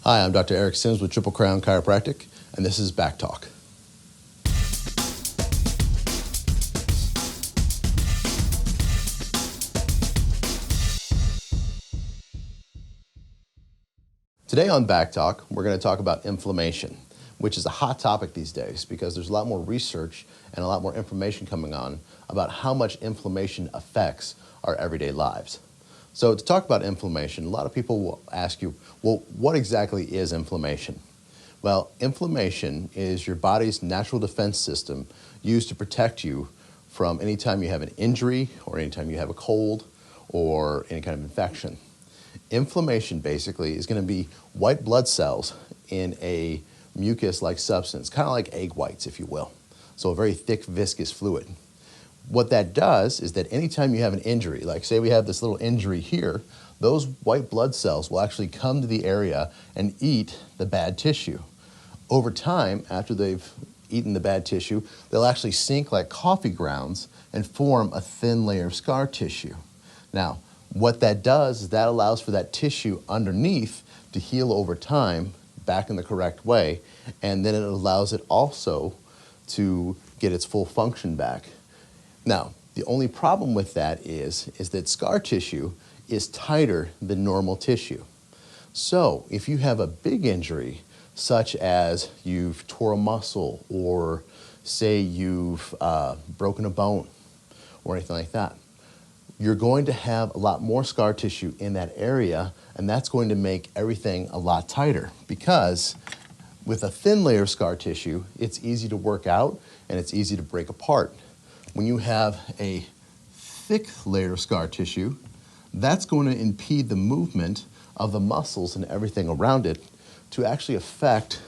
Hi, I'm Dr. Erik Sims with Triple Crown Chiropractic, and this is Back Talk. Today on Back Talk, we're going to talk about inflammation, which is a hot topic these days because there's a lot more research and a lot more information coming on about how much inflammation affects our everyday lives. So to talk about inflammation, a lot of people will ask you, well, what exactly is inflammation? Well, inflammation is your body's natural defense system used to protect you from any time you have an injury or anytime you have a cold or any kind of infection. Inflammation basically is going to be white blood cells in a mucus-like substance, kind of like egg whites, if you will. So a very thick, viscous fluid. What that does is that anytime you have an injury, like say we have this little injury here, those white blood cells will actually come to the area and eat the bad tissue. Over time, after they've eaten the bad tissue, they'll actually sink like coffee grounds and form a thin layer of scar tissue. Now, what that does is that allows for that tissue underneath to heal over time back in the correct way, and then it allows it also to get its full function back. Now, the only problem with that is that scar tissue is tighter than normal tissue. So if you have a big injury, such as you've tore a muscle or say you've broken a bone or anything like that, you're going to have a lot more scar tissue in that area, and that's going to make everything a lot tighter because with a thin layer of scar tissue, it's easy to work out and it's easy to break apart. When you have a thick layer of scar tissue, that's going to impede the movement of the muscles and everything around it to actually affect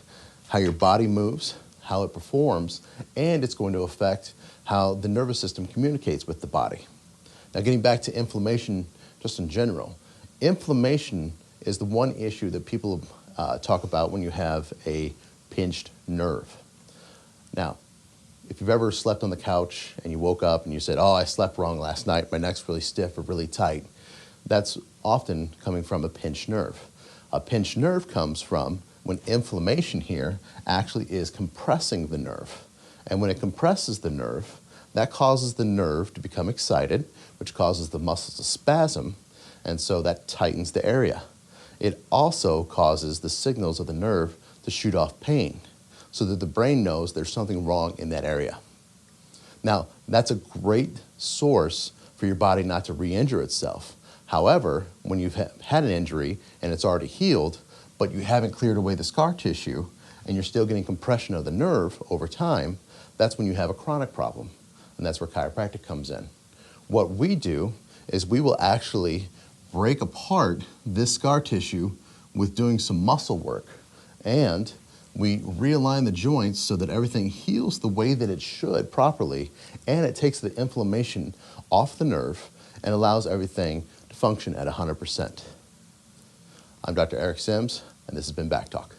how your body moves, how it performs, and it's going to affect how the nervous system communicates with the body. Now, getting back to inflammation just in general, inflammation is the one issue that people talk about when you have a pinched nerve. Now, if you've ever slept on the couch and you woke up and you said, oh, I slept wrong last night, my neck's really stiff or really tight, that's often coming from a pinched nerve. A pinched nerve comes from when inflammation here actually is compressing the nerve. And when it compresses the nerve, that causes the nerve to become excited, which causes the muscles to spasm, and so that tightens the area. It also causes the signals of the nerve to shoot off pain, so that the brain knows there's something wrong in that area. Now, that's a great source for your body not to re-injure itself. However, when you've had an injury and it's already healed, but you haven't cleared away the scar tissue, and you're still getting compression of the nerve over time, that's when you have a chronic problem, and that's where chiropractic comes in. What we do is we will actually break apart this scar tissue with doing some muscle work, and we realign the joints so that everything heals the way that it should properly, and it takes the inflammation off the nerve and allows everything to function at 100%. I'm Dr. Erik Sims, and this has been Back Talk.